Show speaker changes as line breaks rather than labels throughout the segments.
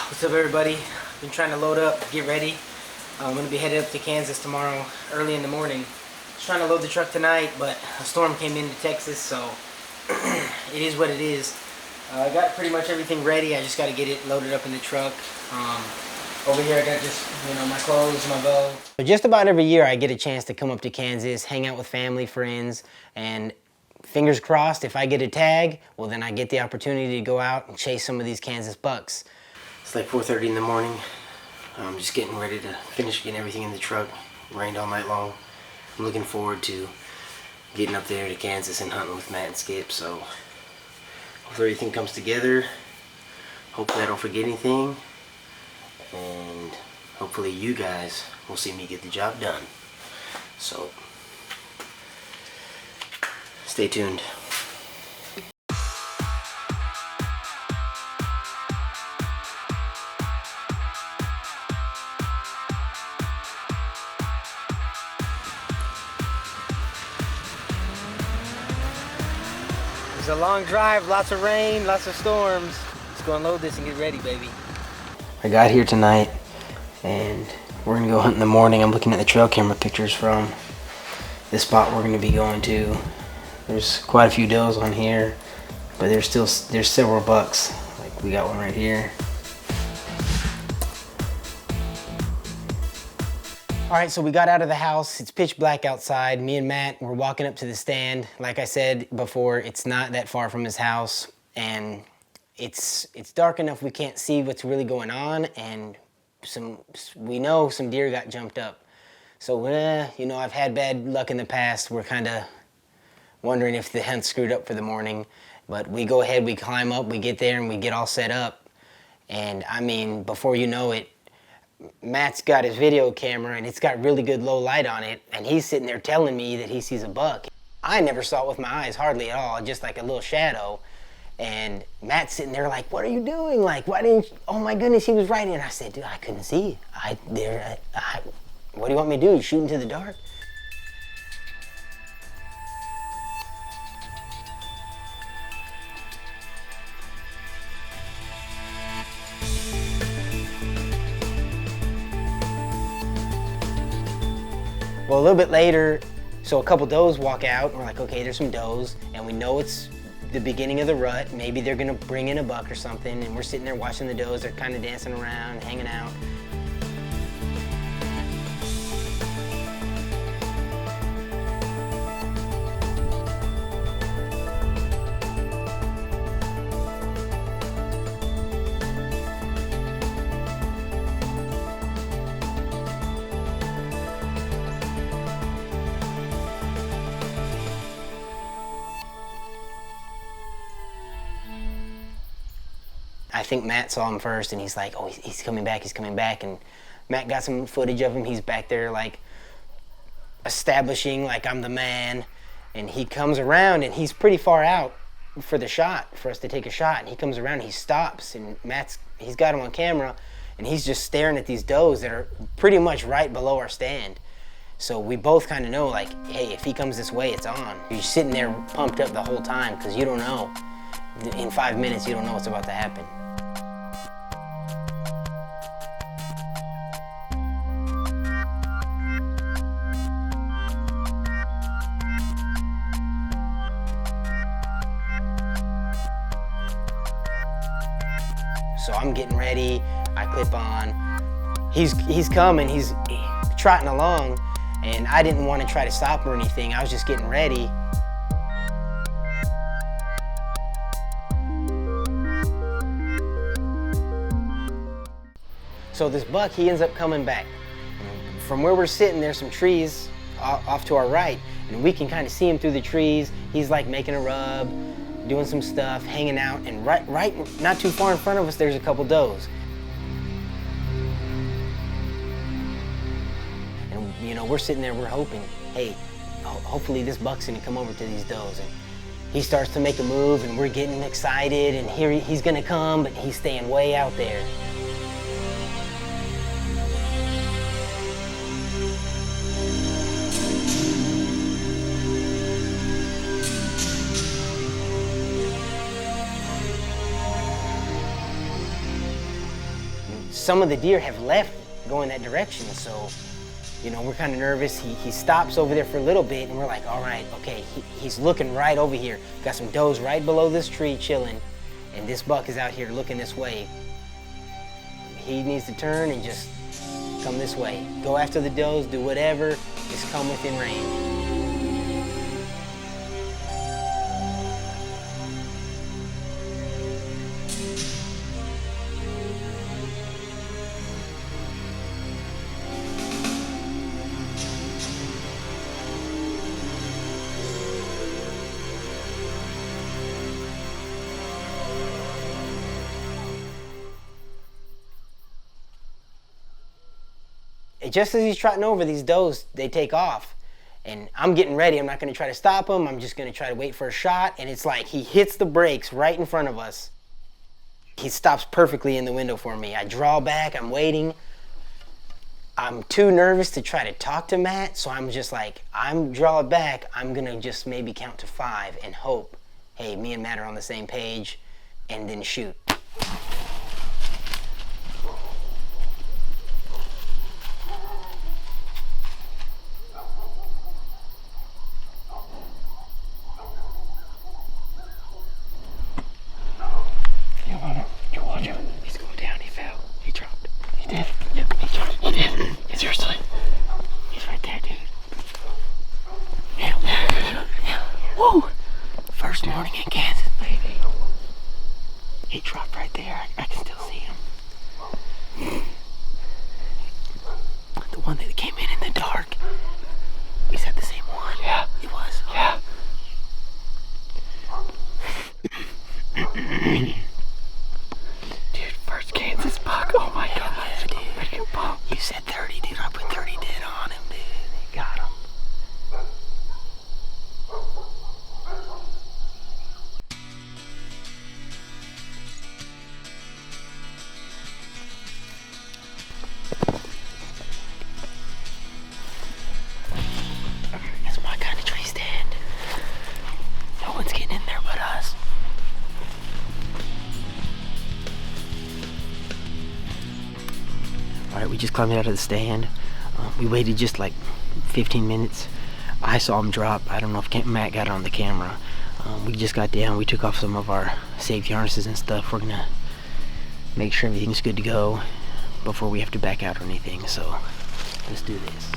What's up, everybody? Been trying to load up, get ready. I'm gonna be headed up to Kansas tomorrow early in the morning. Just trying to load the truck tonight, but a storm came into Texas, so it is what it is. I got pretty much everything ready. I just got to get it loaded up in the truck. Over here I got just, my clothes, my bow. So just about every year I get a chance to come up to Kansas, hang out with family, friends, and fingers crossed, if I get a tag, well then I get the opportunity to go out and chase some of these Kansas bucks. It's like 4:30 in the morning. I'm just getting ready to finish getting everything in the truck. It rained all night long. I'm looking forward to getting up there to Kansas and hunting with Matt and Skip, so hopefully everything comes together. Hopefully I don't forget anything. And hopefully you guys will see me get the job done. So stay tuned. It's a long drive, lots of rain, lots of storms. Let's go unload this and get ready, baby. I got here tonight and we're gonna go hunt in the morning. I'm looking at the trail camera pictures from the spot we're gonna be going to. There's quite a few does on here, but there's several bucks. Like we got one right here. All right, so we got out of the house. It's pitch black outside. Me and Matt, we're walking up to the stand. Like I said before, it's not that far from his house, and it's dark enough we can't see what's really going on, and we know some deer got jumped up. So, I've had bad luck in the past. We're kind of wondering if the hunt screwed up for the morning, but we go ahead, we climb up, we get there, and we get all set up. And I mean, before you know it, Matt's got his video camera and it's got really good low light on it, and he's sitting there telling me that he sees a buck. I never saw it with my eyes, hardly at all, just like a little shadow. And Matt's sitting there like, what are you doing? Like, why didn't you? Oh my goodness, he was right. And I said, dude, I couldn't see. What do you want me to do? Shoot into the dark? Well, a little bit later, so a couple does walk out, and we're like, okay, there's some does, and we know it's the beginning of the rut. Maybe they're gonna bring in a buck or something, and we're sitting there watching the does. They're kind of dancing around, hanging out. I think Matt saw him first, and he's like, oh, he's coming back, he's coming back. And Matt got some footage of him. He's back there like establishing like I'm the man. And he comes around, and he's pretty far out for the shot, for us to take a shot. And he comes around, and he stops, and he's got him on camera, and he's just staring at these does that are pretty much right below our stand. So we both kind of know, like, hey, if he comes this way, it's on. You're sitting there pumped up the whole time because you don't know. In 5 minutes, you don't know what's about to happen. So I'm getting ready, I clip on. He's coming, he's trotting along, and I didn't want to try to stop or anything. I was just getting ready. So this buck, he ends up coming back. From where we're sitting, there's some trees off to our right, and we can kind of see him through the trees. He's like making a rub, doing some stuff, hanging out, and right, not too far in front of us, there's a couple does. And we're sitting there, we're hoping, hey, hopefully this buck's gonna come over to these does. And he starts to make a move, and we're getting excited, and here he's gonna come, but he's staying way out there. some of the deer have left going that direction. So, you know, we're kind of nervous. He stops over there for a little bit, and we're like, all right, okay, he's looking right over here. Got some does right below this tree chilling, and this buck is out here looking this way. He needs to turn and just come this way. Go after the does, do whatever, just come within range. Just as he's trotting over, these does, they take off. And I'm getting ready. I'm not going to try to stop him. I'm just going to try to wait for a shot. And it's like he hits the brakes right in front of us. He stops perfectly in the window for me. I draw back. I'm waiting. I'm too nervous to try to talk to Matt. So I'm just like, I'm draw back. I'm going to just maybe count to 5 and hope, hey, me and Matt are on the same page, and then shoot. First morning in Kansas, baby. He dropped right there. I can still see him. The one that came in the dark. Is that the same one? Yeah. It was. Yeah. Dude, first Kansas buck. Oh my God. Yeah, dude. You said 30, dude. I put 30 dead on him, dude. They got him. That's my kind of tree stand. No one's getting in there but us. Alright, we just climbed out of the stand. We waited just like 15 minutes. I saw him drop. I don't know if Matt got it on the camera. We just got down. We took off some of our safety harnesses and stuff. We're gonna make sure everything's good to go before we have to back out or anything. So let's do this.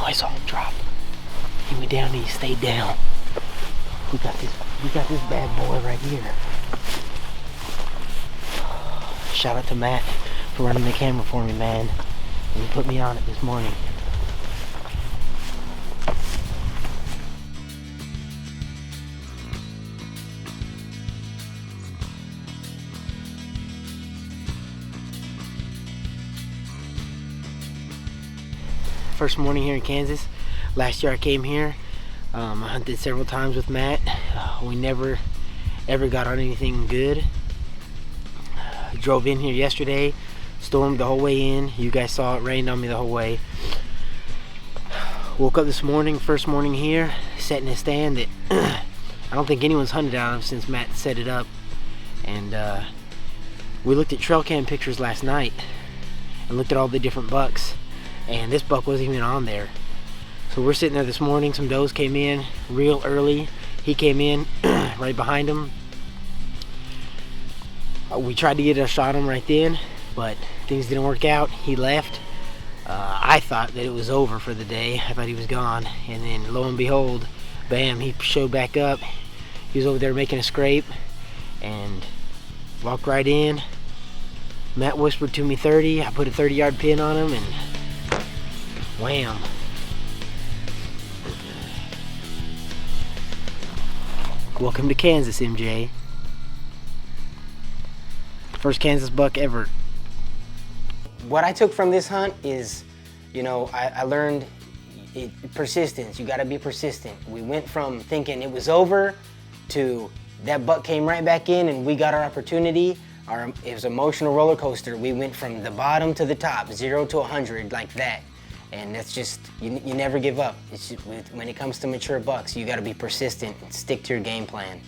I saw him drop. He went down and he stayed down. We got this bad boy right here. Shout out to Matt for running the camera for me, man. And he put me on it this morning. First morning here in Kansas. Last year I came here. I hunted several times with Matt. We never ever got on anything good. Drove in here yesterday, stormed the whole way in. You guys saw it, rained on me the whole way. Woke up this morning, first morning here, sat in a stand that I don't think anyone's hunted out of since Matt set it up. And we looked at trail cam pictures last night and looked at all the different bucks. And this buck wasn't even on there. So we're sitting there this morning. Some does came in real early. He came in right behind him. We tried to get a shot on him right then, but things didn't work out. He left. I thought that it was over for the day. I thought he was gone. And then lo and behold, bam, he showed back up. He was over there making a scrape and walked right in. Matt whispered to me 30. I put a 30-yard pin on him and wham. Welcome to Kansas, MJ. First Kansas buck ever. What I took from this hunt is, you know, I learned persistence. You got to be persistent. We went from thinking it was over to that buck came right back in and we got our opportunity. It was an emotional roller coaster. We went from the bottom to the top, 0 to 100 like that. And that's just, you never give up. It's just, when it comes to mature bucks, you got to be persistent and stick to your game plan.